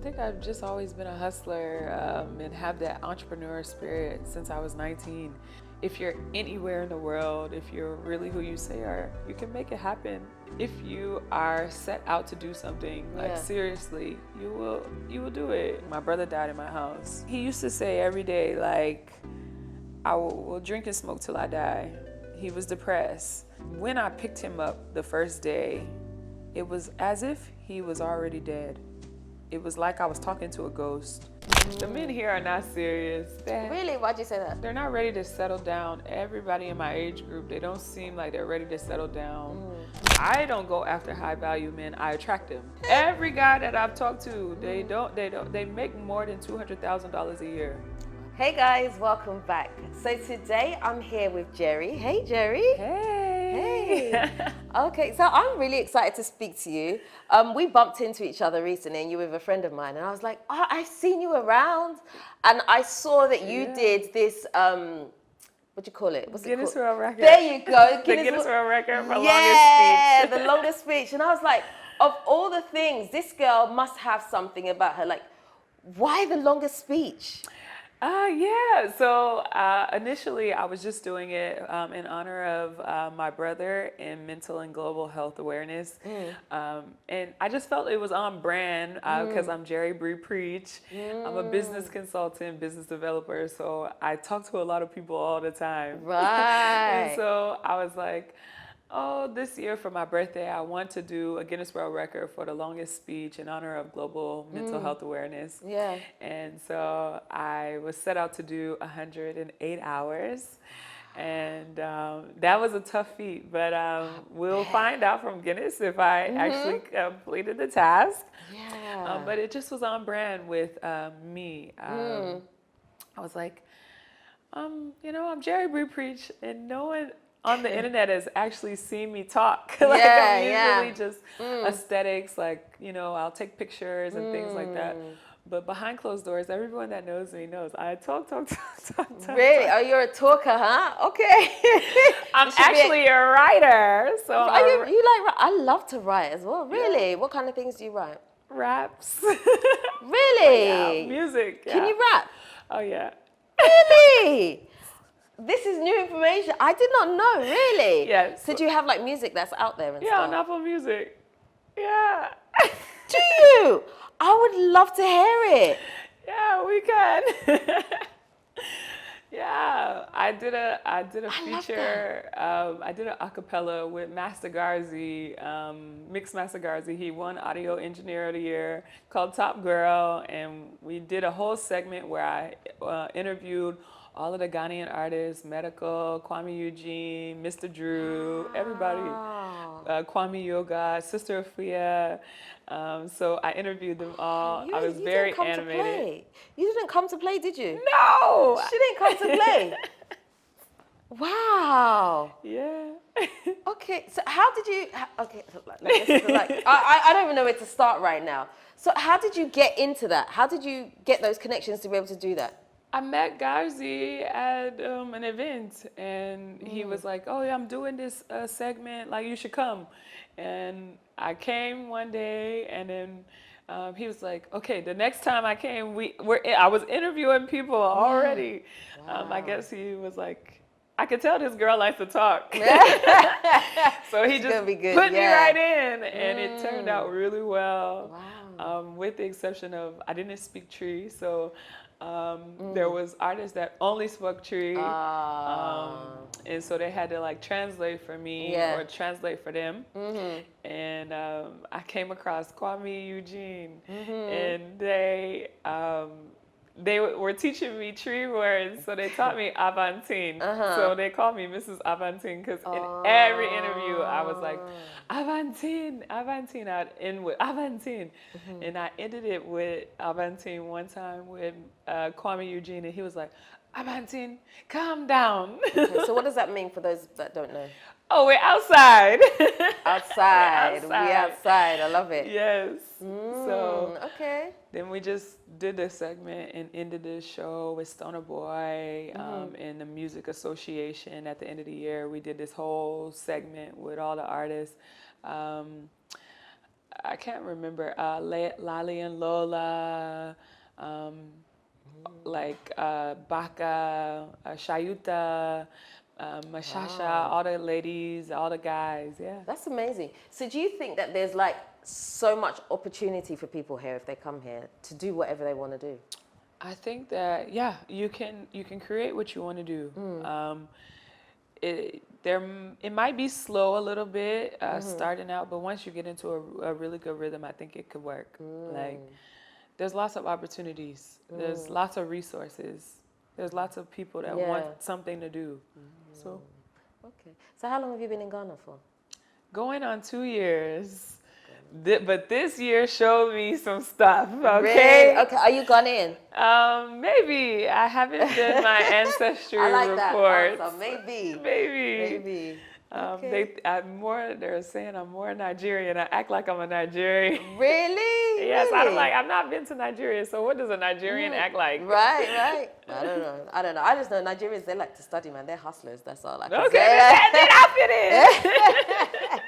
think I've just always been a hustler and have that entrepreneur spirit since I was 19. If you're anywhere in the world, if you're really who you say are, you can make it happen. If you are set out to do something, like seriously, you will do it. My brother died in my house. He used to say every day, like, I will drink and smoke till I die. He was depressed. When I picked him up the first day, it was as if he was already dead. It was like I was talking to a ghost. The men here are not serious. Really? Why'd you say that? They're not ready to settle down. Everybody in my age group, they don't seem like they're ready to settle down. I don't go after high value men, I attract them. Every guy that I've talked to, they make more than $200,000 a year. Hey guys, welcome back. So today I'm here with Jerri. Hey Jerri. Hey. Okay, so I'm really excited to speak to you. We bumped into each other recently and you were with a friend of mine and I was like, oh, I've seen you around. And I saw that you did this, what do you call it? What's Guinness it called? World Record. There you go. The Guinness World Record for longest Yeah, speech. the longest speech. And I was like, of all the things, this girl must have something about her. Like, why the longest speech? Yeah. So initially, I was just doing it in honor of my brother in mental and global health awareness. And I just felt it was on brand because I'm Jerri Bree Preach. I'm a business consultant, business developer. So I talk to a lot of people all the time. Right. And so I was like, oh, this year for my birthday, I want to do a Guinness World Record for the longest speech in honor of global mental health awareness. Yeah. And so I was set out to do 108 hours. And that was a tough feat, but we'll find out from Guinness if I actually completed the task. Yeah. But it just was on brand with me. I was like, I'm Jerri Bree Preach, and no one on the internet has actually seen me talk. Like I'm usually just aesthetics, like, I'll take pictures and things like that. But behind closed doors, everyone that knows me knows I talk. Really? Oh, you're a talker, huh? Okay. I'm actually a writer. So I love to write as well. Really? What kind of things do you write? Raps. Really? Yeah, music. Yeah. Can you rap? Oh, yeah. Really? This is new information. I did not know, really. Yes. So do you have like music that's out there and Yeah, stuff? on Apple Music. Yeah. Do you? I would love to hear it. Yeah, we can. Yeah, I did a feature. I did an acapella with Master Garzi, Mixed Master Garzi. He won Audio Engineer of the Year, called Top Girl, and we did a whole segment where I interviewed all of the Ghanaian artists, Medical, Kwame Eugene, Mr. Drew, everybody, Kwame Yoga, Sister Afia. So I interviewed them all. I was very animated. You didn't come to play, did you? No! She didn't come to play. Wow. Yeah. Okay, so how did you, I don't even know where to start right now. So how did you get into that? How did you get those connections to be able to do that? I met Garzi at an event, and he was like, oh yeah, I'm doing this segment, like you should come. And I came one day, and then he was like, okay, the next time I came, I was interviewing people already. Wow. I guess he was like, I could tell this girl likes to talk. So he just put me right in, and it turned out really well. Wow. With the exception of, I didn't speak Tree, so there was artists that only spoke Tree, and so they had to like translate for me or translate for them. And I came across Kwame Eugene, and they were teaching me Tree words, so they taught me Avantine. So they called me Mrs. Avantine because in every interview I was like, Avantine. I'd end with Avantine. And I ended it with Avantine one time with Kwame Eugene, and he was like, Avantine, calm down. Okay, so what does that mean for those that don't know? Oh, we're outside. Outside. We outside. I love it. Yes. So okay. then we just did this segment and ended the show with Stoner Boy and the Music Association. At the end of the year, we did this whole segment with all the artists. I can't remember, Lali and Lola, like Baka, Shayuta, Mashasha, Wow. all the ladies, all the guys, yeah. That's amazing. So do you think that there's like so much opportunity for people here if they come here to do whatever they want to do? I think that yeah, you can create what you want to do. It might be slow a little bit starting out, but once you get into a really good rhythm, I think it could work. Like there's lots of opportunities. There's lots of resources. There's lots of people that want Yeah. something to do. So Okay. So how long have you been in Ghana for? going on 2 years. But this year showed me some stuff, okay? Really? Okay. Are you Ghanaian? Maybe. I haven't done my ancestry I like reports. that answer. Maybe. Maybe. Maybe. Okay. They're saying I'm more Nigerian. I act like I'm a Nigerian. Really? Yes, Really? I've not been to Nigeria, so what does a Nigerian act like? Right, right. I don't know. I just know Nigerians, they like to study, man. They're hustlers. That's all I can Okay, say. then I fit in.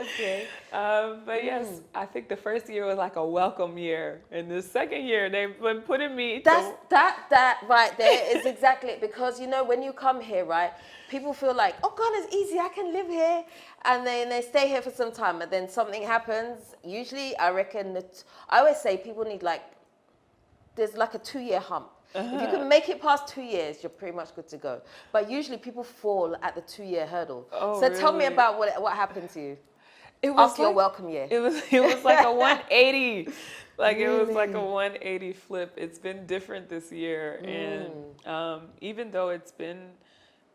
Okay. But yes, I think the first year was like a welcome year, and the second year they've been putting me. That right there is exactly it. Because you know when you come here, right, people feel like, oh, Ghana's easy, I can live here, and then they stay here for some time, and then something happens. Usually, I reckon that I always say people need there's like a 2-year hump. If you can make it past 2 years, you're pretty much good to go. But usually people fall at the 2-year hurdle. Oh, So tell me really? about what happened to you. It was After your welcome year. It was like a 180. Like it was like a Really? 180 flip. It's been different this year, and even though it's been,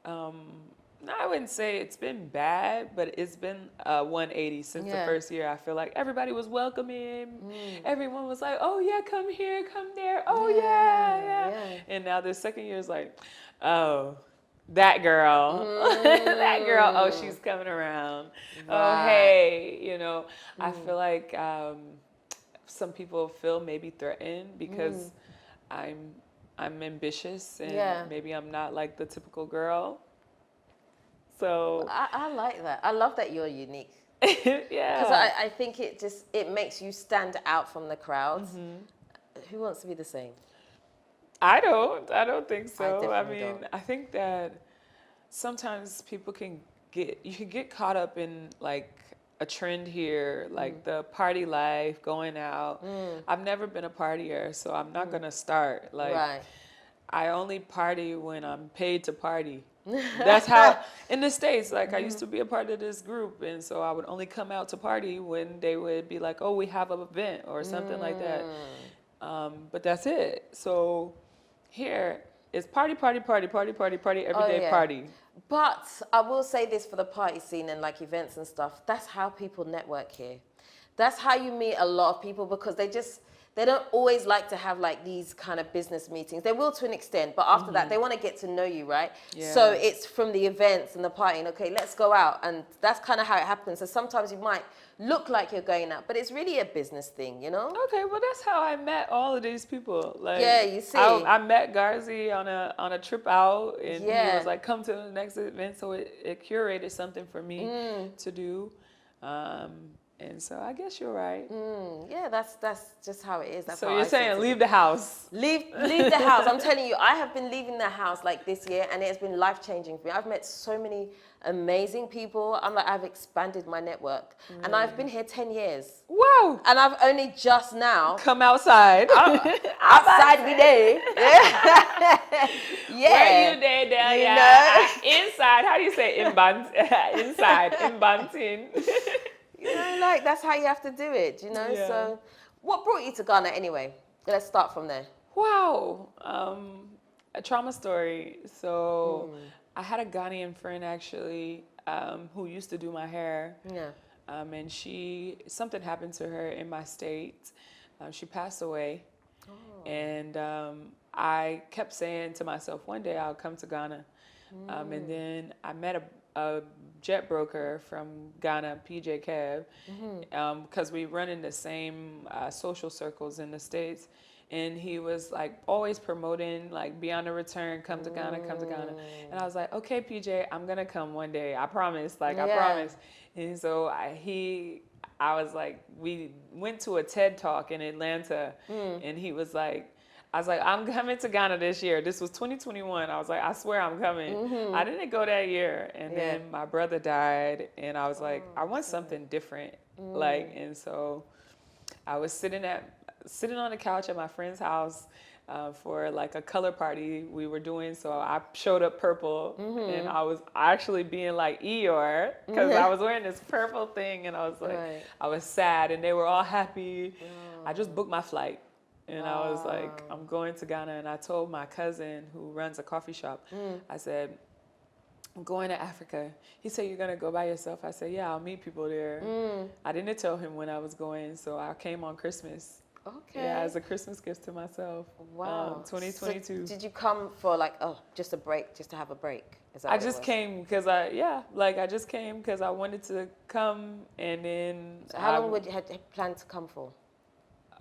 no, I wouldn't say it's been bad, but it's been a 180 since the Yeah. first year. I feel like everybody was welcoming. Everyone was like, "Oh yeah, come here, come there. Oh yeah." And now the second year is like, "Oh, that girl, that girl. Oh, she's coming around. Oh, hey, I feel like some people feel maybe threatened because I'm ambitious and Yeah. maybe I'm not like the typical girl. So I like that. I love that you're unique. yeah, Because I think it makes you stand out from the crowd. Who wants to be the same? I don't think so. I definitely mean, don't. I think that sometimes people you can get caught up in like a trend here, like the party life, going out. I've never been a partier, so I'm not gonna start. Like Right. I only party when I'm paid to party. That's how in the States, like I used to be a part of this group, and so I would only come out to party when they would be like, "Oh, we have an event" or something like that. But that's it. So here it's party, party, party, party, party, party, everyday yeah. party. But I will say this for the party scene and like events and stuff. That's how people network here. That's how you meet a lot of people because they don't always like to have like these kind of business meetings. They will to an extent, but after that, they want to get to know you, right? Yeah. So it's from the events and the partying, okay, let's go out. And that's kind of how it happens. So sometimes you might look like you're going out, but it's really a business thing, you know? Okay, well that's how I met all of these people. Like Yeah, you see. I met Garzi on a trip out, and he Yeah. was like, "Come to the next event," so it curated something for me to do. And so I guess you're right. Yeah, that's just how it is. That's So how you're I see saying it. leave the house. Leave the house. I'm telling you, I have been leaving the house like this year, and it has been life-changing for me. I've met so many amazing people. I've expanded my network, and I've been here 10 years. Wow. And I've only just now Come outside. outside we day. Yeah. Where you there, Del? You Yeah. know? Inside. How do you say inside? Imbantin. You know, like that's how you have to do it. You know. Yeah. So, what brought you to Ghana anyway? Let's start from there. Wow. A trauma story. So I had a Ghanaian friend actually who used to do my hair. Yeah. And something happened to her in my state. She passed away. And I kept saying to myself, one day I'll come to Ghana. And then I met a jet broker from Ghana, PJ Cab, because we run in the same social circles in the States. And he was like always promoting, like, be on the return, come to Ghana, come to Ghana. And I was like, okay, PJ, I'm going to come one day. I promise. Like, I promise. And so I was like, we went to a TED Talk in Atlanta, and he was like, I was like, I'm coming to Ghana this year. This was 2021. I was like, I swear I'm coming. I didn't go that year. And then my brother died, and I was like, I want something different. Like, and so I was sitting on the couch at my friend's house for like a color party we were doing. So I showed up purple, and I was actually being like Eeyore because I was wearing this purple thing, and I was like, I was sad, and they were all happy. I just booked my flight. And I was like, I'm going to Ghana. And I told my cousin who runs a coffee shop, I said, I'm going to Africa. He said, you're going to go by yourself? I said, yeah, I'll meet people there. I didn't tell him when I was going, so I came on Christmas. Okay. Yeah, as a Christmas gift to myself. Wow. 2022. So did you come for like, just a break, just to have a break? Is that I what it just was? came because I just came because I wanted to come, and then So how long would you had planned to come for?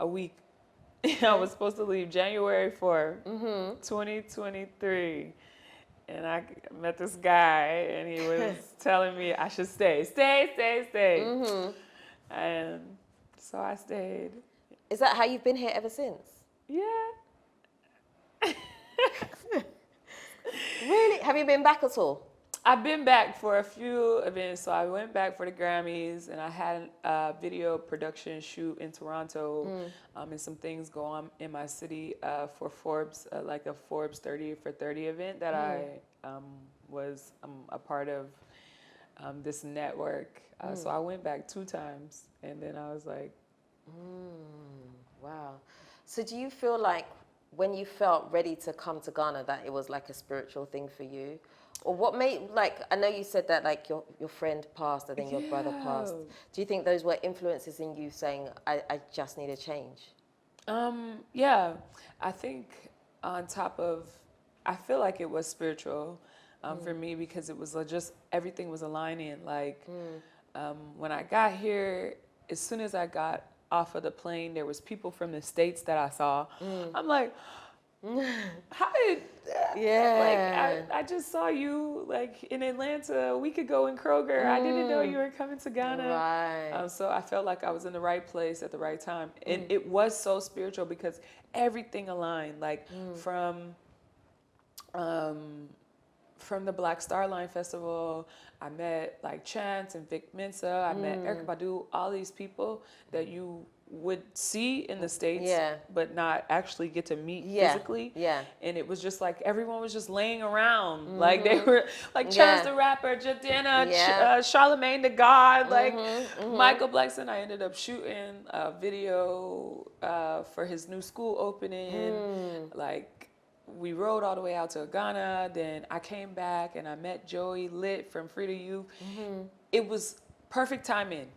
a week. I was supposed to leave January 4th, 2023. And I met this guy, and he was telling me I should stay. And so I stayed. Is that how you've been here ever since? Yeah. Really? Have you been back at all? I've been back for a few events. So I went back for the Grammys, and I had a video production shoot in Toronto, and some things go on in my city for Forbes, like a Forbes 30 for 30 event that I was a part of this network. So I went back 2 times, and then I was like, Wow. So do you feel like when you felt ready to come to Ghana that it was like a spiritual thing for you? Or what made, like, I know you said that like your friend passed and then your brother passed. Do you think those were influences in you saying, I just need a change? Yeah, I think on top of, I feel like it was spiritual for me because it was just, everything was aligning. Like when I got here, as soon as I got off of the plane, there was people from the States that I saw. I'm like, how did, like, I just saw you like in Atlanta a week ago in Kroger. I didn't know you were coming to Ghana. Right. So I felt like I was in the right place at the right time. And it was so spiritual because everything aligned, like from the Black Star Line Festival, I met like Chance and Vic Mensa. I met Erykah Badu, all these people that you would see in the States, but not actually get to meet physically. Yeah. And it was just like everyone was just laying around. Like they were like Chance the Rapper, Jadena, Charlamagne the God, like Michael Blackson. I ended up shooting a video for his new school opening. Like, we rode all the way out to Ghana. Then I came back and I met Joey Lit from Free to Youth. It was perfect timing.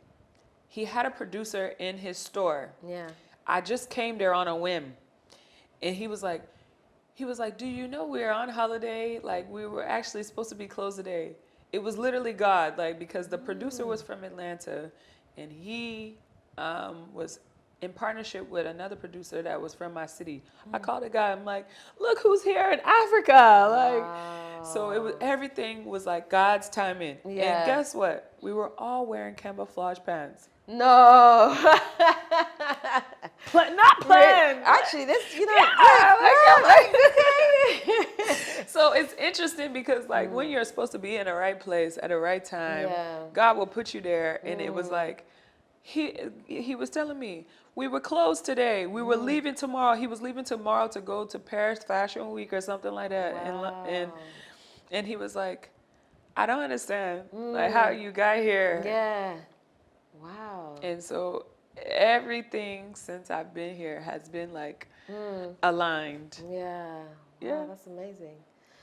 He had a producer in his store. Yeah. I just came there on a whim. And he was like, do you know we're on holiday? Like, we were actually supposed to be closed today. It was literally God, like, because the producer was from Atlanta, and he was in partnership with another producer that was from my city. I called a guy. I'm like, look who's here in Africa. Like, so it was, everything was like God's timing. And guess what? We were all wearing camouflage pants. No. Not planned. Actually, this, So it's interesting because like when you're supposed to be in the right place at the right time, God will put you there. And it was like, he was telling me, we were closed today. We were leaving tomorrow. He was leaving tomorrow to go to Paris Fashion Week or something like that. And he was like, I don't understand like how you got here. Yeah. Wow. And so everything since I've been here has been like aligned. Yeah. Wow, that's amazing.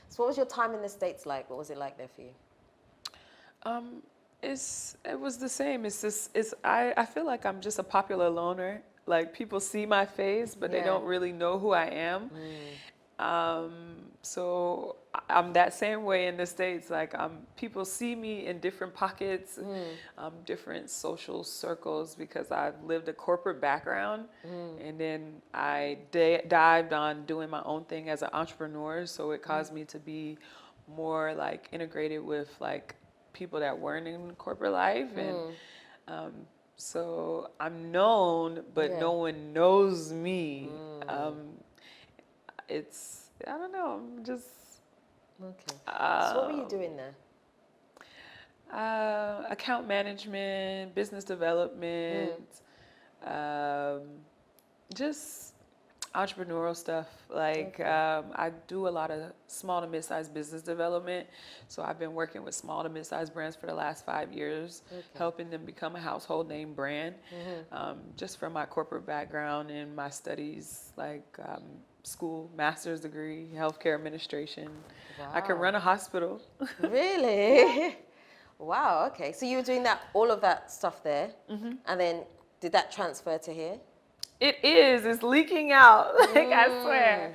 So what was your time in the States like? What was it like there for you? It was the same. I feel like I'm just a popular loner. Like, people see my face, but they don't really know who I am. So I'm that same way in the States. Like, people see me in different pockets, different social circles, because I've lived a corporate background. And then I dived on doing my own thing as an entrepreneur. So it caused me to be more like integrated with like people that weren't in corporate life. And So I'm known, but no one knows me. I don't know, I'm just, Okay. So what were you um, doing there? account management, business development, um, just entrepreneurial stuff. Like Okay. I do a lot of small to mid-sized business development. So I've been working with small to mid-sized brands for the last 5 years, Okay. helping them become a household name brand. Just from my corporate background and my studies, like school, master's degree, healthcare administration. I can Wow. run a hospital. Really? Wow. Okay. So you were doing that, all of that stuff there, and then did that transfer to here? It is. It's leaking out. Like I swear.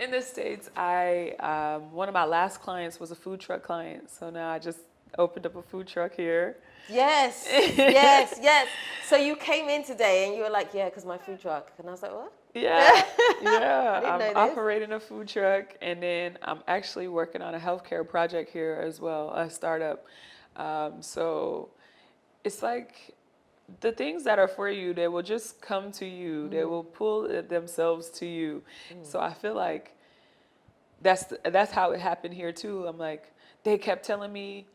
In the States, one of my last clients was a food truck client. So now I just opened up a food truck here. Yes. Yes. Yes. So you came in today and you were like, yeah, because my food truck, and I was like, what? Yeah, I yeah. didn't I'm know this. operating a food truck, and then I'm actually working on a healthcare project here as well, a startup. So it's like the things that are for you, they will just come to you. They will pull themselves to you. So I feel like that's how it happened here too. I'm like, they kept telling me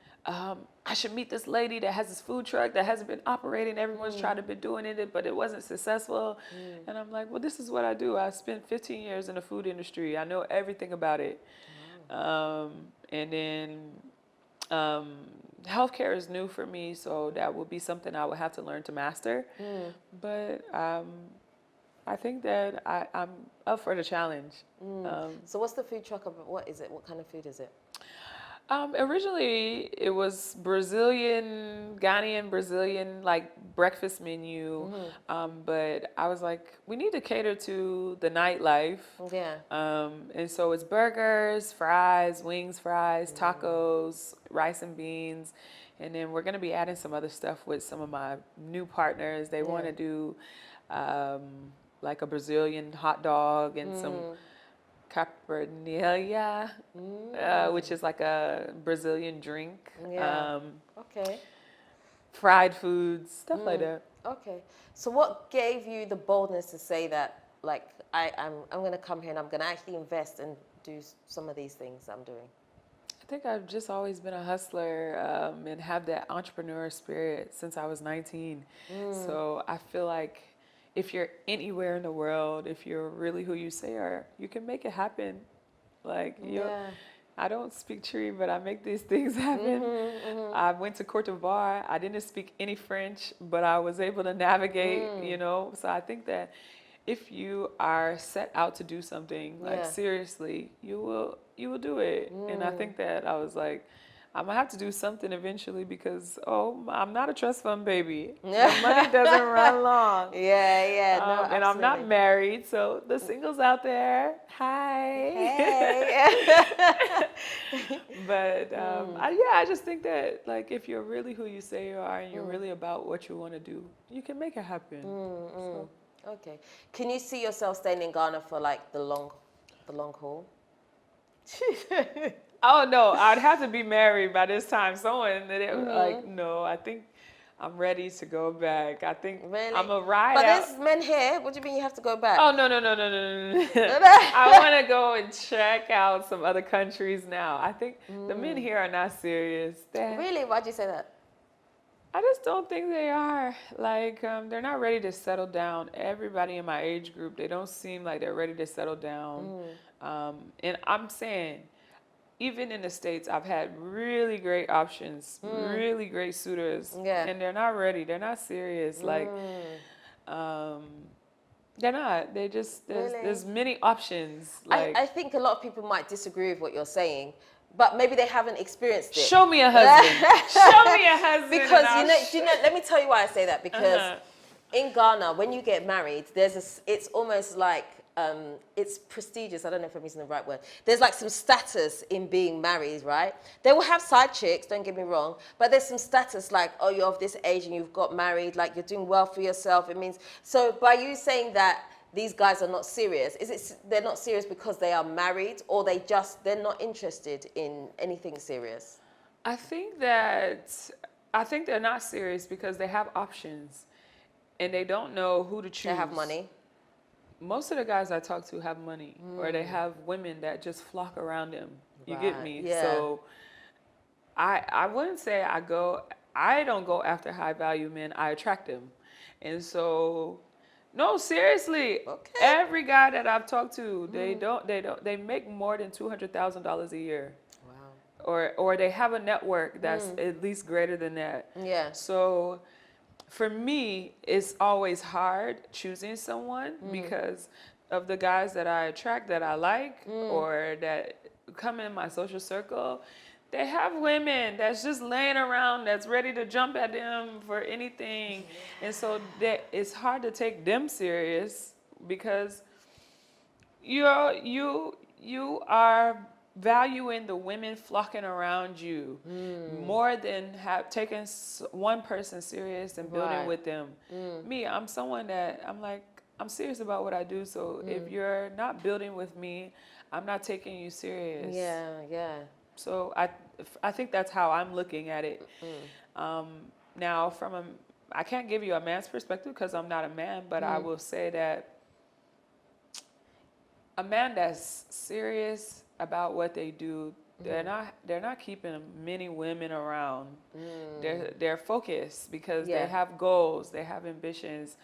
I should meet this lady that has this food truck that hasn't been operating. Everyone's tried to be doing it, but it wasn't successful. And I'm like, well, this is what I do. I spent 15 years in the food industry. I know everything about it. And then um, healthcare is new for me, so that will be something I would have to learn to master. But I think that I'm up for the challenge. So what's the food truck about? What is it? What kind of food is it? Originally, it was Ghanaian, Brazilian, like breakfast menu. But I was like, we need to cater to the nightlife. Yeah. And so it's burgers, fries, wings, fries, tacos, rice and beans. And then we're going to be adding some other stuff with some of my new partners. They want to do like a Brazilian hot dog and some capernia, which is like a Brazilian drink, Yeah. Okay. fried foods, stuff like that. Okay. So what gave you the boldness to say that, like, I'm going to come here and I'm going to actually invest and do some of these things I'm doing? I think I've just always been a hustler and have that entrepreneur spirit since I was 19. So I feel like if you're anywhere in the world, if you're really who you say are, you can make it happen. Like I don't speak Tree, but I make these things happen. I went to Cote d'Ivoire. I didn't speak any French, but I was able to navigate, you know. So I think that if you are set out to do something, like seriously, you will do it. And I think that I was like, I'm gonna have to do something eventually because I'm not a trust fund baby. The money doesn't run long. Yeah, no, And I'm not absolutely. married, so the singles out there, hi. Hey. But I just think that like if you're really who you say you are and you're really about what you want to do, you can make it happen. So. Okay. Can you see yourself staying in Ghana for like the long haul? Oh no, I'd have to be married by this time. Like, no, I think I'm ready to go back. I think Really? I'm a ride But out. there's men here. What do you mean you have to go back? Oh no. I want to go and check out some other countries now. I think the men here are not serious. Really? Why'd you say that? I just don't think they are. Like, they're not ready to settle down. Everybody in my age group, they don't seem like they're ready to settle down. And I'm saying, even in the States, I've had really great options, really great suitors, and they're not ready. They're not serious. Like, they're not. They just there's many options. Like, I think a lot of people might disagree with what you're saying, but maybe they haven't experienced it. show me a husband. Show me a husband. Because let me tell you why I say that. Because in Ghana, when you get married, it's almost like it's prestigious. I don't know if I'm using the right word. There's like some status in being married, right? They will have side chicks, don't get me wrong, but there's some status like, oh, you're of this age and you've got married, like you're doing well for yourself. It means, so by you saying that these guys are not serious, is it they're not serious because they are married, or they're not interested in anything serious? I think that I think they're not serious because they have options and they don't know who to choose. They have money. Most of the guys I talk to have money, or they have women that just flock around them. You get Right, me? yeah. So I wouldn't say I don't go after high value men. I attract them. And so no, seriously. Okay. Every guy that I've talked to, they make more than $200,000 a year. Wow. Or they have a network that's at least greater than that. Yeah. So for me, it's always hard choosing someone because of the guys that I attract that I like or that come in my social circle. They have women that's just laying around that's ready to jump at them for anything. And so it's hard to take them serious because you are valuing the women flocking around you more than taking one person serious and building Right. with them. Me, I'm someone that I'm serious about what I do. So if you're not building with me, I'm not taking you serious. Yeah, yeah. So I think that's how I'm looking at it. Now, I can't give you a man's perspective because I'm not a man, but I will say that a man that's serious about what they do, they're not keeping many women around. They're focused because Yeah. they have goals, they have ambitions.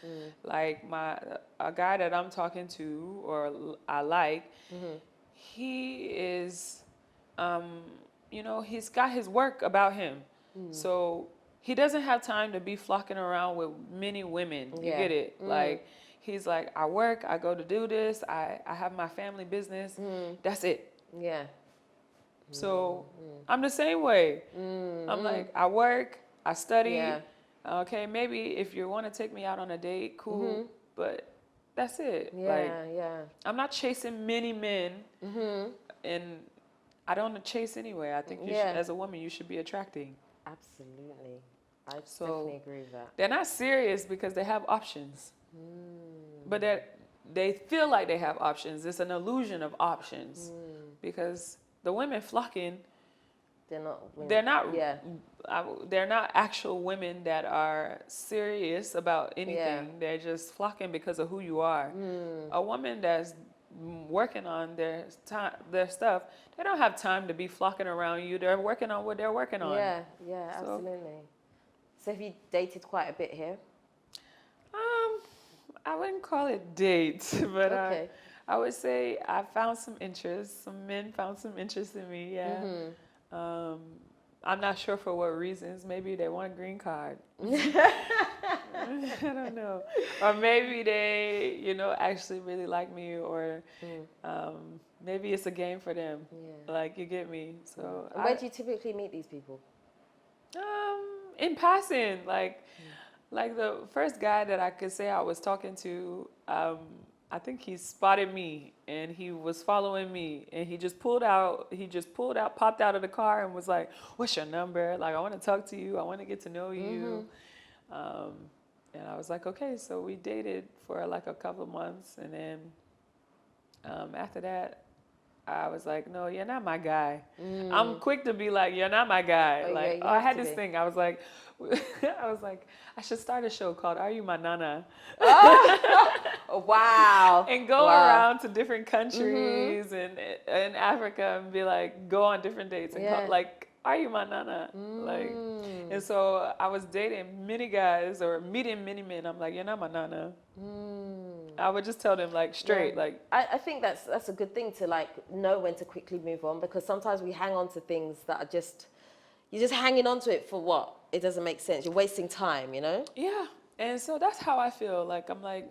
Like a guy that I'm talking to or I like, he is, he's got his work about him. So he doesn't have time to be flocking around with many women. You Yeah. get it? Like, he's like, I work, I go to do this, I have my family business. That's it. Yeah. So I'm the same way. I'm like, I work, I study. Yeah. Okay, maybe if you want to take me out on a date, cool. But that's it. Yeah, Like, yeah. I'm not chasing many men. And I don't chase anyway. I think as a woman, you should be attracting. Absolutely. I So definitely agree with that. they're not serious because they have options. But they feel like they have options. It's an illusion of options because the women flocking, They're not. they're not actual women that are serious about anything. Yeah. They're just flocking because of who you are. A woman that's working on their stuff, they don't have time to be flocking around you. They're working on what they're working on. Yeah, yeah, absolutely. So have you dated quite a bit here? I wouldn't call it dates, but Okay. I would say I found some interest. Some men found some interest in me. Yeah. I'm not sure for what reasons. Maybe they want a green card. I don't know. Or maybe they, actually really like me, or maybe it's a game for them. Yeah. Like, you get me. So And where do you typically meet these people? in passing, like the first guy that I could say I was talking to, I think he spotted me and he was following me and he just popped out of the car and was like, "What's your number? Like, I want to talk to you. I want to get to know you." And I was like, "Okay." So we dated for like a couple of months, and then after that, I was like, "No, you're not my guy." I'm quick to be like, "You're not my guy." I had this thing. I was like, I should start a show called "Are You My Nana?" Wow. And go around to different countries and in Africa and be like, go on different dates and call, like, "Are you my nana?" Like, and so I was dating many guys or meeting many men. I'm like, "You're not my nana." I would just tell them like straight, like. I think that's a good thing to like know when to quickly move on, because sometimes we hang on to things that are you're just hanging on to it for what? It doesn't make sense. You're wasting time, Yeah. And so that's how I feel. Like, I'm like,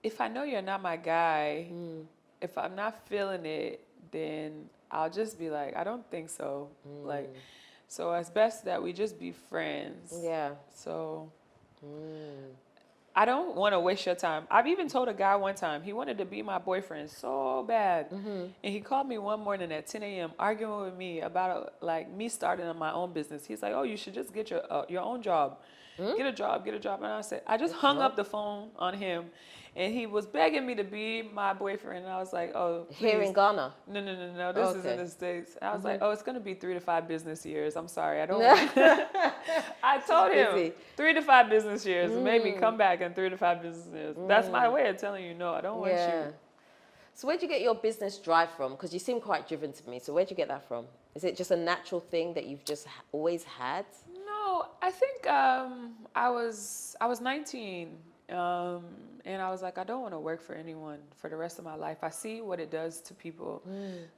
if I know you're not my guy, if I'm not feeling it, then I'll just be like, I don't think so. Like, so it's best that we just be friends. Yeah. So I don't want to waste your time. I've even told a guy one time, he wanted to be my boyfriend so bad. And he called me one morning at 10 a.m. arguing with me about like me starting on my own business. He's like, "Oh, you should just get your own job. Get a job. And I said, I just hung up the phone on him. And he was begging me to be my boyfriend. And I was like, oh, please. Here in Ghana? No. This is in the States. And I was like, oh, it's going to be 3 to 5 business years. I'm sorry. I don't I told him 3 to 5 business years. Maybe come back in 3 to 5 business years. That's my way of telling you, no, I don't want you. So where'd you get your business drive from? Because you seem quite driven to me. So where'd you get that from? Is it just a natural thing that you've just always had? No, I think I was 19, and I was like, I don't want to work for anyone for the rest of my life. I see what it does to people.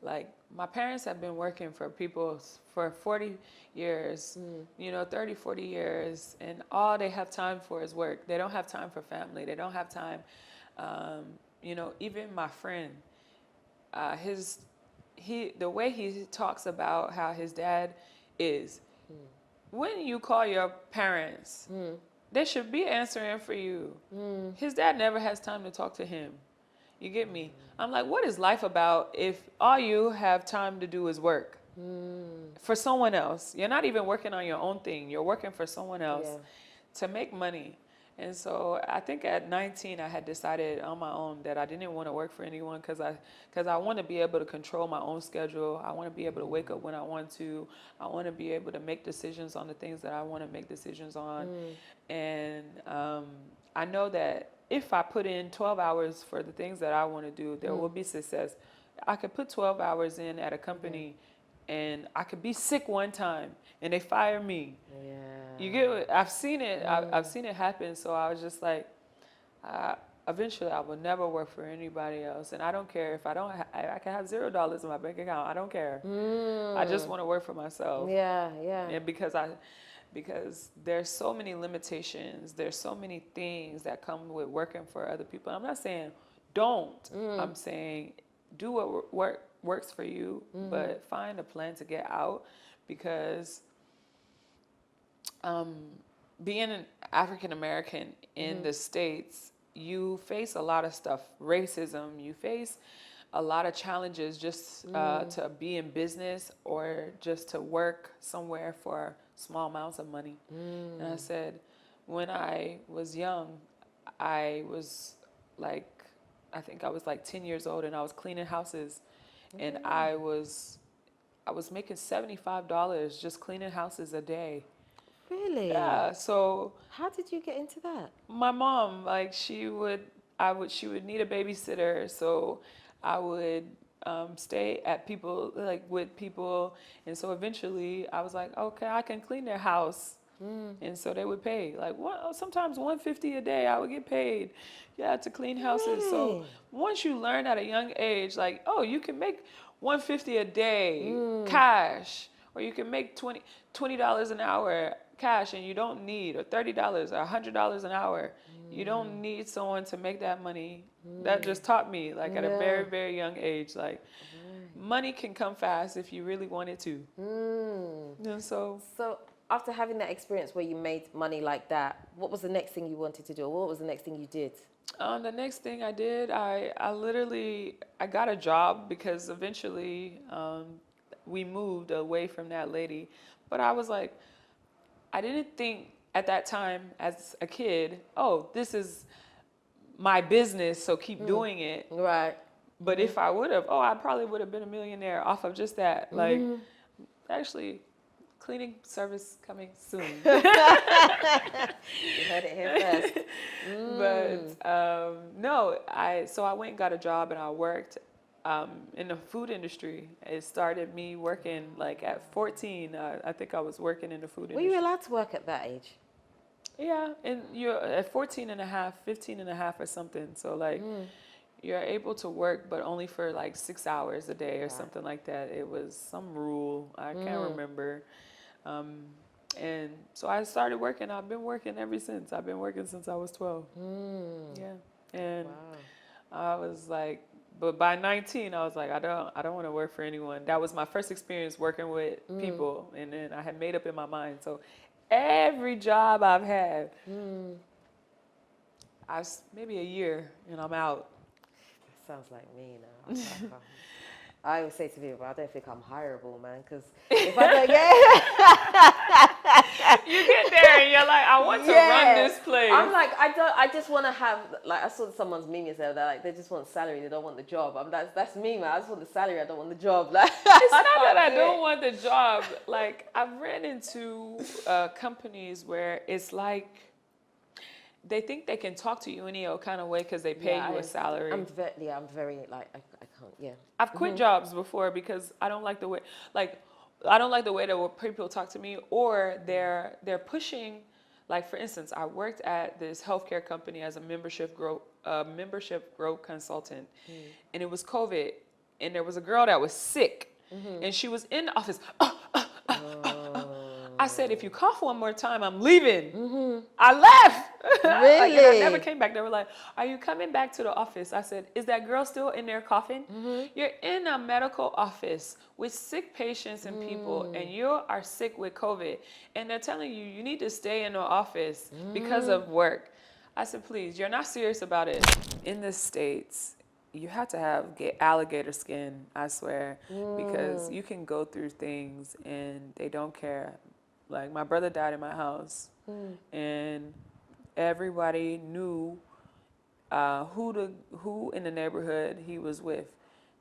Like, my parents have been working for people for 40 years, 30, 40 years, and all they have time for is work. They don't have time for family. They don't have time. Even my friend, the way he talks about how his dad is, when you call your parents, they should be answering for you. His dad never has time to talk to him. You get me? I'm like, what is life about if all you have time to do is work for someone else? You're not even working on your own thing. You're working for someone else to make money. And so I think at 19, I had decided on my own that I didn't want to work for anyone because I want to be able to control my own schedule. I want to be able to wake up when I want to. I want to be able to make decisions on the things that I want to make decisions on. And I know that if I put in 12 hours for the things that I want to do, there will be success. I could put 12 hours in at a company and I could be sick one time and they fire me. You get what? I've seen it. I've seen it happen. So I was just like, eventually I will never work for anybody else. And I don't care if I don't, I can have $0 in my bank account. I don't care. I just want to work for myself. And because there's so many limitations. There's so many things that come with working for other people. I'm not saying don't. I'm saying do what works for you, but find a plan to get out, because being an African American in the States, you face a lot of stuff, racism, you face a lot of challenges just to be in business or just to work somewhere for small amounts of money. And I said, when I was young, I think I was like 10 years old and I was cleaning houses and I was making $75 just cleaning houses a day. Really? Yeah. So how did you get into that? My mom, like she would need a babysitter, so I would stay at with people, and so eventually I was like, okay, I can clean their house, and so they would pay sometimes $150 a day. I would get paid, to clean houses. Really? So once you learn at a young age, like, oh, you can make $150 a day cash, or you can make $20 an hour cash, and you don't need, or $30 or $100 an hour. You don't need someone to make that money. That just taught me, like, at a very, very young age, like, money can come fast if you really want it to. And so after having that experience where you made money like that, what was the next thing you wanted to do? Or what was the next thing you did? The next thing I did, I got a job, because eventually we moved away from that lady. But I was like, I didn't think at that time as a kid, oh, this is my business, so keep doing it. Right. But if I would have, I probably would have been a millionaire off of just that. Like, actually, cleaning service coming soon. You heard it here first. But no, so I went and got a job, and I worked in the food industry. It started me working like at 14. I think I was working in the food industry. Were you allowed to work at that age? Yeah, and you're at 14 and a half, 15 and a half or something. So like you're able to work, but only for like 6 hours a day or something like that. It was some rule. I can't remember. And so I started working. I've been working ever since. I've been working since I was 12. Yeah. And I was like, but by 19, I was like, I don't want to work for anyone. That was my first experience working with people. And then I had made up in my mind. So every job I've had, maybe a year and I'm out. That sounds like me now. I always say to people, I don't think I'm hireable, man, because if I don't get You get there and you're like, I want to run this place. I'm like, I just want to have, like, I saw someone's meme yesterday, they're like, they just want salary, they don't want the job. That's me, man. I just want the salary, I don't want the job. Like, It's not that I don't want the job. Like, I've ran into companies where it's like they think they can talk to you any old kind of way because they pay you a salary. I'm very, like, I can't, yeah. I've quit jobs before because I don't like the way, like, I don't like the way that people talk to me, or they're pushing. Like, for instance, I worked at this healthcare company as a membership growth consultant, and it was COVID, and there was a girl that was sick, and she was in the office. I said, if you cough one more time, I'm leaving. I left. Really? Like, and I never came back. They were like, are you coming back to the office? I said, is that girl still in there coughing? You're in a medical office with sick patients and people, and you are sick with COVID. And they're telling you, you need to stay in the office because of work. I said, please, you're not serious about it. In the States, you have to get alligator skin, I swear, because you can go through things and they don't care. Like, my brother died in my house, and everybody knew who in the neighborhood he was with.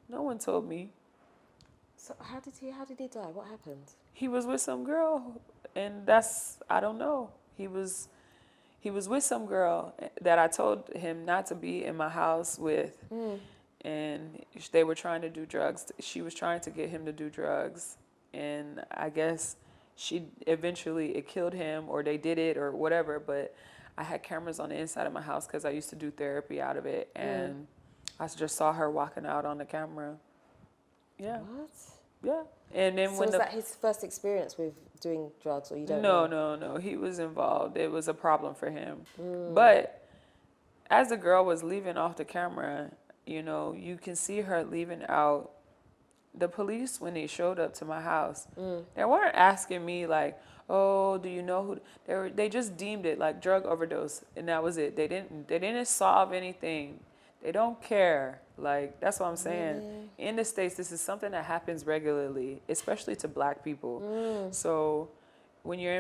No one told me. So how did he die? What happened? He was with some girl, and I don't know. He was with some girl that I told him not to be in my house with, and they were trying to do drugs. She was trying to get him to do drugs, and I guess it killed him, or they did it, or whatever. But I had cameras on the inside of my house because I used to do therapy out of it, and I just saw her walking out on the camera. Yeah. What? Yeah. And then so was that his first experience with doing drugs, or you don't know? No. He was involved. It was a problem for him. But as the girl was leaving off the camera, you can see her leaving out. The police, when they showed up to my house, they weren't asking me like, oh, do you know who? They just deemed it like drug overdose, and that was it. They didn't solve anything. They don't care. Like, that's what I'm saying. In the States, this is something that happens regularly, especially to Black people. So when you're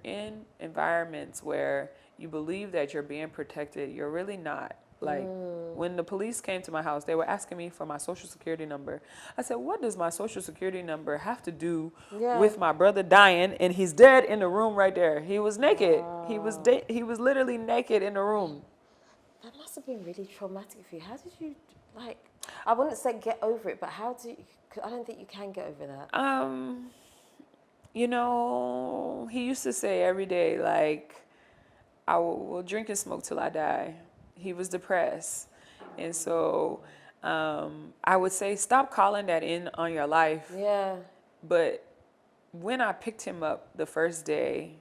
in environments where you believe that you're being protected, you're really not. Like, when the police came to my house, they were asking me for my social security number. I said, what does my social security number have to do with my brother dying, and he's dead in the room right there? He was naked. Wow. He was literally naked in the room. That must have been really traumatic for you. How did you, like, I wouldn't say get over it, but how do you, cause I don't think you can get over that. He used to say every day, like, I will drink and smoke till I die. He was depressed. And so I would say, stop calling that in on your life. Yeah. But when I picked him up the first day,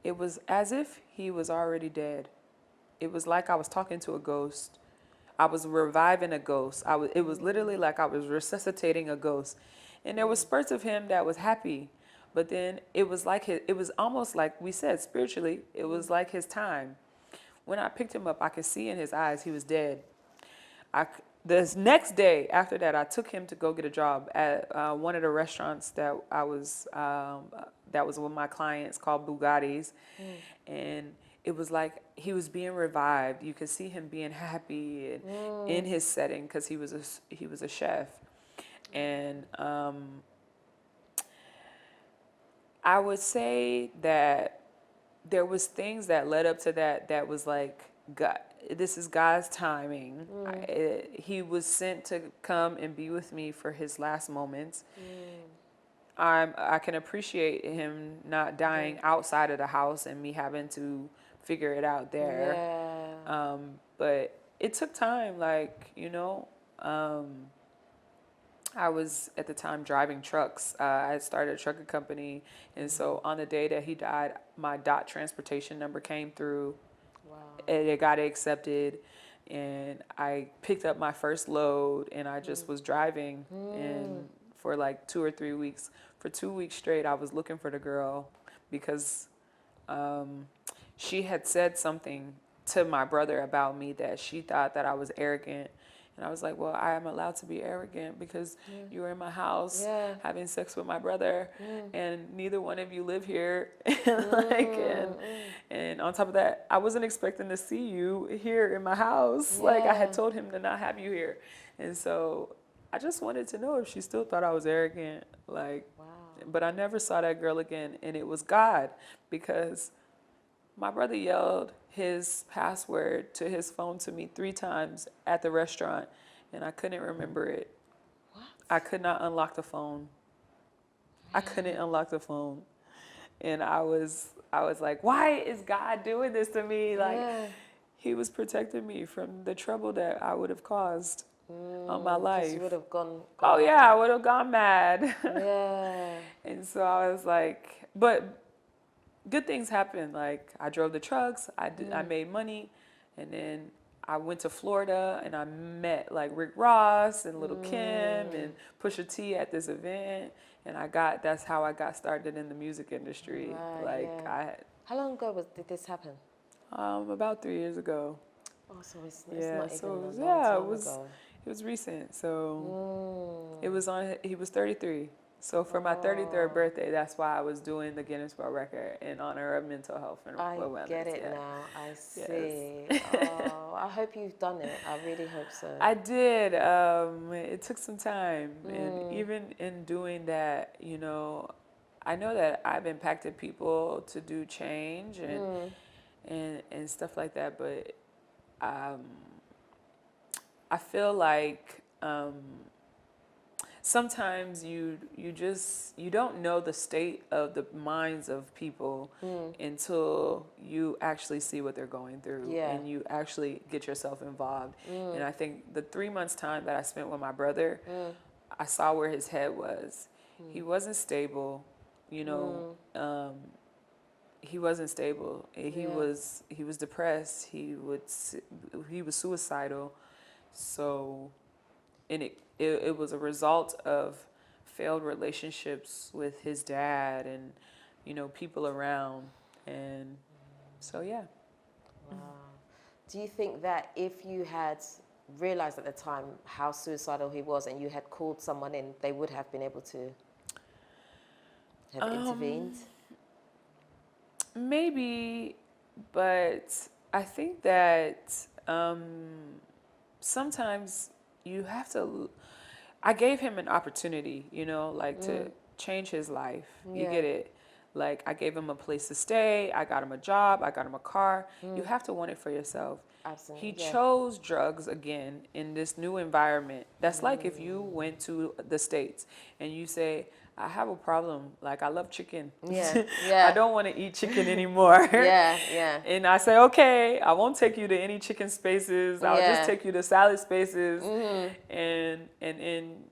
it was as if he was already dead. It was like I was talking to a ghost. I was reviving a ghost. It was literally like I was resuscitating a ghost. And there was spurts of him that was happy. But then it was almost like we said, spiritually, it was like his time. When I picked him up, I could see in his eyes he was dead. The next day after that, I took him to go get a job at one of the restaurants that was with my clients, called Bugatti's. And it was like he was being revived. You could see him being happy and in his setting, because he was a chef. And I would say that there was things that led up to that was like, God, this is God's timing. He was sent to come and be with me for his last moments. I can appreciate him not dying outside of the house and me having to figure it out there. Yeah. But it took time, like, I was at the time driving trucks. I had started a trucking company, and so on the day that he died, my DOT transportation number came through. Wow. And it got accepted, and I picked up my first load, and I just was driving, and for like 2 or 3 weeks, for 2 weeks straight, I was looking for the girl, because she had said something to my brother about me that she thought that I was arrogant, And I was like, well, I am allowed to be arrogant because you were in my house having sex with my brother, and neither one of you live here. And on top of that, I wasn't expecting to see you here in my house. Like, I had told him to not have you here. And so I just wanted to know if she still thought I was arrogant. Like, but I never saw that girl again. And it was God, because my brother yelled his password to his phone to me 3 times at the restaurant, and I couldn't remember it. What? I could not unlock the phone. I couldn't unlock the phone. And I was like, why is God doing this to me? Like, he was protecting me from the trouble that I would have caused on my life. You would have gone Oh yeah, I would have gone mad. Yeah. And so I was like, but good things happened. Like, I drove the trucks, I made money, and then I went to Florida and I met like Rick Ross and Little Kim and Pusha T at this event, and that's how I got started in the music industry. How long ago did this happen? About 3 years ago. Oh, so it's not even a long time ago. It was recent. So he was 33. So for my 33rd birthday, that's why I was doing the Guinness World Record in honor of mental health and wellness. I get it now. I see. Oh, I hope you've done it. I really hope so. I did. It took some time. And even in doing that, you know, I know that I've impacted people to do change and stuff like that. But I feel like sometimes you don't know the state of the minds of people until you actually see what they're going through and you actually get yourself involved. And I think the 3 months time that I spent with my brother, I saw where his head was. He wasn't stable, you know. He wasn't stable. He was depressed. He was suicidal. So, and it was a result of failed relationships with his dad and, you know, people around. And so, yeah. Wow. Do you think that if you had realized at the time how suicidal he was and you had called someone in, they would have been able to have intervened? Maybe, but I think that sometimes you have to. I gave him an opportunity, you know, like to change his life. You get it? Like, I gave him a place to stay. I got him a job. I got him a car. You have to want it for yourself. Absolutely. He chose drugs again in this new environment. That's like if you went to the States and you say, I have a problem. Like, I love chicken. I don't want to eat chicken anymore. And I say, okay, I won't take you to any chicken spaces. I'll just take you to salad spaces. And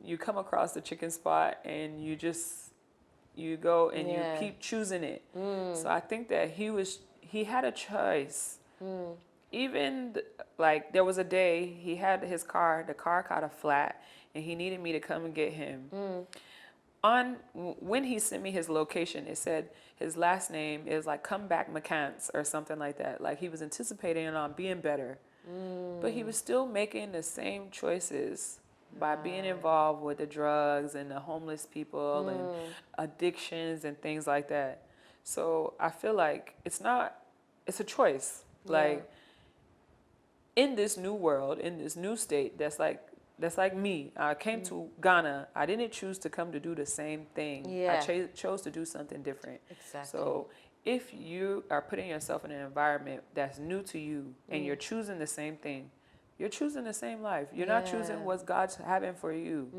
you come across the chicken spot and you go and you keep choosing it. So I think that he had a choice. Even like there was a day he had the car caught a flat, and he needed me to come and get him. When he sent me his location, it said his last name is like Come Back McCants or something like that. Like, he was anticipating on being better, but he was still making the same choices by being involved with the drugs and the homeless people and addictions and things like that. So I feel like it's a choice. Like, in this new world, in this new state, that's like me. I came to Ghana. I didn't choose to come to do the same thing. I chose to do something different. Exactly. So if you are putting yourself in an environment that's new to you and you're choosing the same thing, you're choosing the same life. You're not choosing what God's having for you.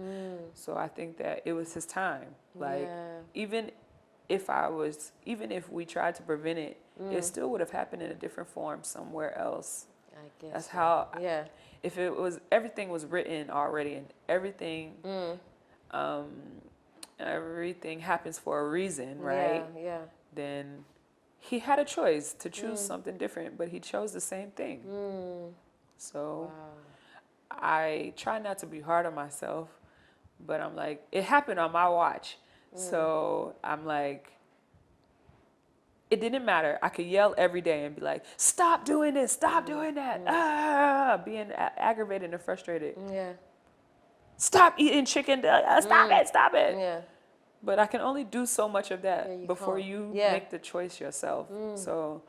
So I think that it was his time. Like, even if we tried to prevent it, it still would have happened in a different form somewhere else. I guess. That's how. If everything was written already and everything happens for a reason, right? Then he had a choice to choose something different, but he chose the same thing. So I try not to be hard on myself, but I'm like, it happened on my watch. So I'm like, it didn't matter. I could yell every day and be like, stop doing this, stop doing that. Being aggravated and frustrated. Yeah. Stop eating chicken. Stop it, stop it. Yeah. But I can only do so much of Yeah, you that before can't. you Yeah. make the choice yourself. So,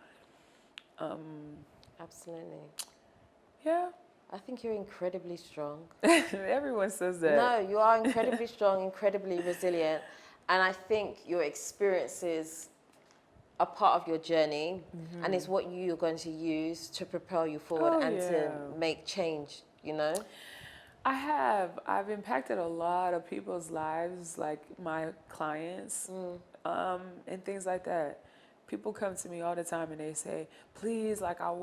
Absolutely. yeah. I think you're incredibly strong. Everyone says that. No, you are incredibly strong, incredibly resilient. And I think your experiences are part of your journey and it's what you're going to use to propel you forward Oh, and to yeah. make change, you know? I've impacted a lot of people's lives, like my clients, and things like that. People come to me all the time and they say, please, like, I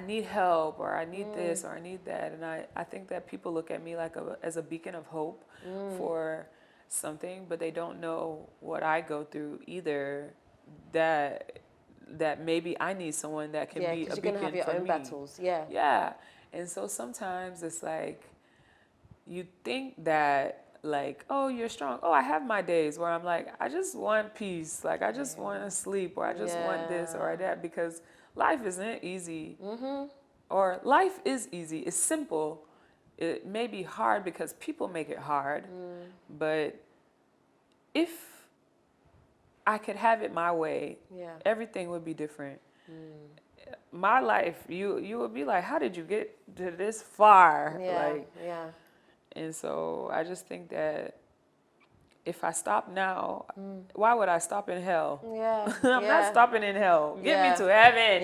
need help, or I need this, or I need that. And I think that people look at me like as a beacon of hope for something, but they don't know what I go through either, that maybe I need someone that can Yeah, be a because you're going to beacon have for your own me. battles. Yeah. Yeah. And so sometimes it's like, you think that, like, oh, you're strong. Oh, I have my days where I'm like, I just want peace. Like, I just want to sleep, or I just want this or that, because life isn't easy. Or life is easy. It's simple. It may be hard because people make it hard. But if I could have it my way, Yeah. everything would be different. My life, you would be like, how did you get to this far? Yeah. Like, Yeah. and so I just think that if I stop now, why would I stop in hell? Yeah. I'm not stopping in hell. Get me Yeah. to heaven.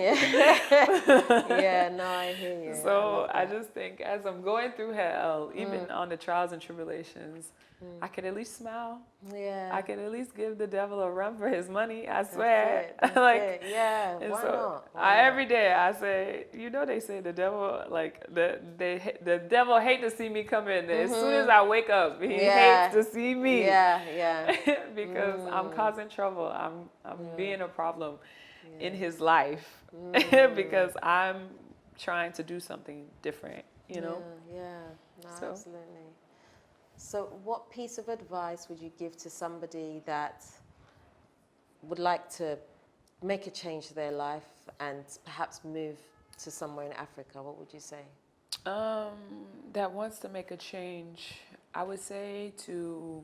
Yeah, no, I hear you. So I just think as I'm going through hell, even on the trials and tribulations, I could at least smile. Yeah. I can at least give the devil a run for his money. I swear. That's like, it. Yeah. and Why so not? Why not? every day I say, they say the devil, like the devil hate to see me come in. As soon as I wake up, he hates to see me. Yeah, yeah. Because I'm causing trouble. I'm being a problem in his life because I'm trying to do something different. You know. Yeah. No, So. absolutely. So, what piece of advice would you give to somebody that would like to make a change to their life and perhaps move to somewhere in Africa? What would you say? That wants to make a change, I would say to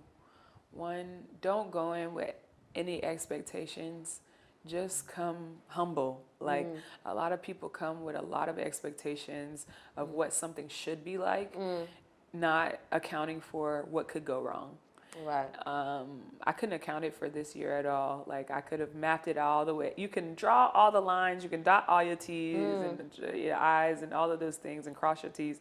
one, don't go in with any expectations. Just come humble. Like a lot of people come with a lot of expectations of what something should be like, not accounting for what could go wrong. Right. I couldn't account it for this year at all. Like I could have mapped it all the way. You can draw all the lines, you can dot all your T's and your I's and all of those things and cross your T's.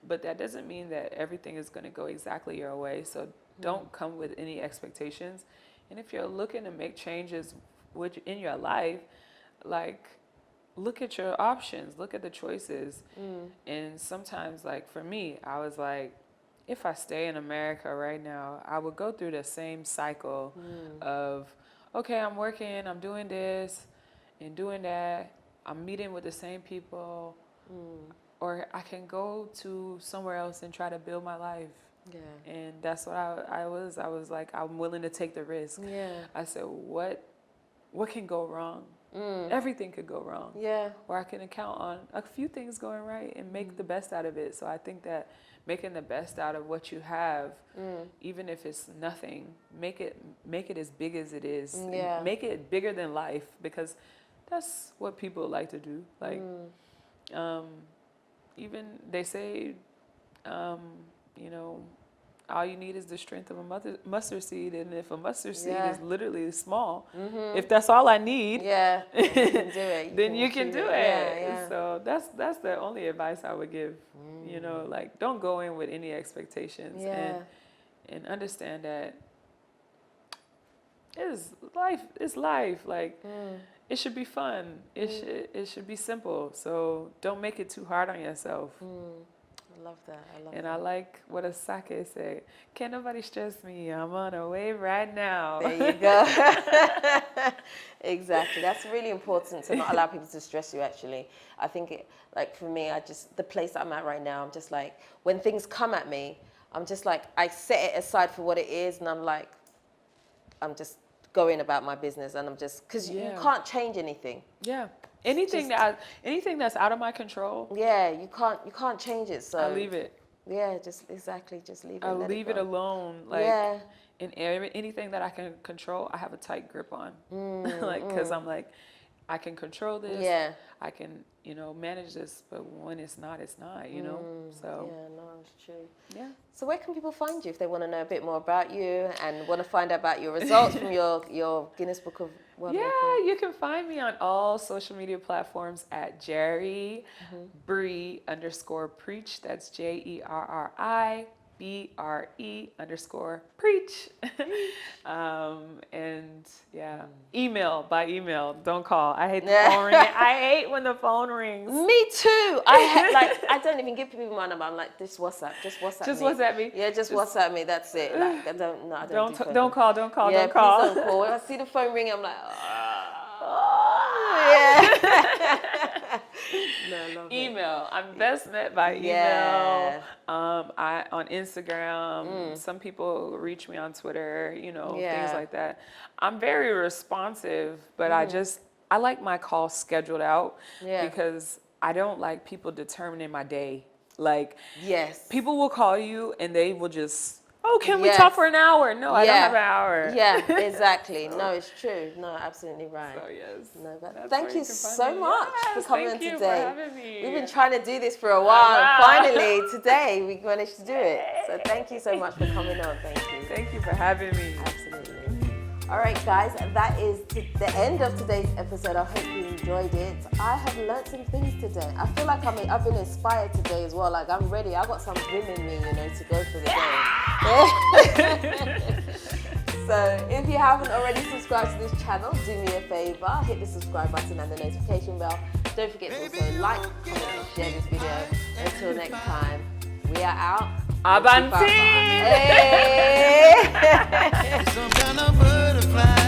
But that doesn't mean that everything is going to go exactly your way. So don't come with any expectations. And if you're looking to make changes in your life, like look at your options, look at the choices. And sometimes, like for me, I was like, if I stay in America right now, I would go through the same cycle of, okay, I'm working, I'm doing this and doing that. I'm meeting with the same people. Or I can go to somewhere else and try to build my life. Yeah. And that's what I was. I was like, I'm willing to take the risk. Yeah. I said, what can go wrong? Everything could go wrong. Yeah. Or I can count on a few things going right and make the best out of it. So I think that making the best out of what you have, even if it's nothing, make it as big as it is. Yeah. Make it bigger than life, because that's what people like to do. Like, even they say, all you need is the strength of a mustard seed. And if a mustard seed is literally small, if that's all I need, you can do it. then you can do it. Yeah. So that's the only advice I would give. Like don't go in with any expectations, and understand that it's life. Like it should be fun. It should be simple. So don't make it too hard on yourself. I love that. And I like what a sake say. Can't nobody stress me. I'm on a wave right now. There you go. Exactly. That's really important to not allow people to stress you, actually. I think, like for me, the place I'm at right now, I'm just like, when things come at me, I'm just like, I set it aside for what it is, and I'm like, I'm just going about my business, and I'm just, because you can't change anything. Yeah. Anything that's out of my control. Yeah, you can't change it. So I leave it. Yeah, just leave it. I leave it alone. Like, in anything that I can control, I have a tight grip on. Like, because I'm like, I can control this. Yeah. I can, manage this. But when it's not, So. Yeah, no, it's true. Yeah. So where can people find you if they want to know a bit more about you and want to find out about your results from your Guinness Book of World Record? Yeah, you can find me on all social media platforms at Jerri _preach. That's JERRI_BRE_preach. And yeah, email. Don't call. I hate the phone ringing. I hate when the phone rings. Me too. I don't even give people my number. I'm like, just WhatsApp me. WhatsApp me. Yeah, just WhatsApp me. That's it. Like, I don't call. Don't call. Yeah, please don't call. When I see the phone ringing, I'm like, yeah. No, email. I'm best met by email. Yeah. I on Instagram. Some people reach me on Twitter. Things like that. I'm very responsive, but I like my calls scheduled out because I don't like people determining my day. Like, people will call you and they will just, can we talk for an hour? No, I don't have an hour. Yeah, exactly. No, it's true. No, absolutely right. So, yes. No, but thank you so much for coming today. Thank you for having me. We've been trying to do this for a while. Finally, today, we managed to do it. So thank you so much for coming on. Thank you. Thank you for having me. Absolutely. All right, guys, that is the end of today's episode. I hope you enjoyed it. I have learnt some things today. I feel like I've been inspired today as well. Like, I'm ready. I got some vim in me, to go for the day. So if you haven't already subscribed to this channel, do me a favor, hit the subscribe button and the notification bell. Don't forget to also like, comment and share this video. Until next time, we are out. Avanti! Hey! Some kind of butterfly.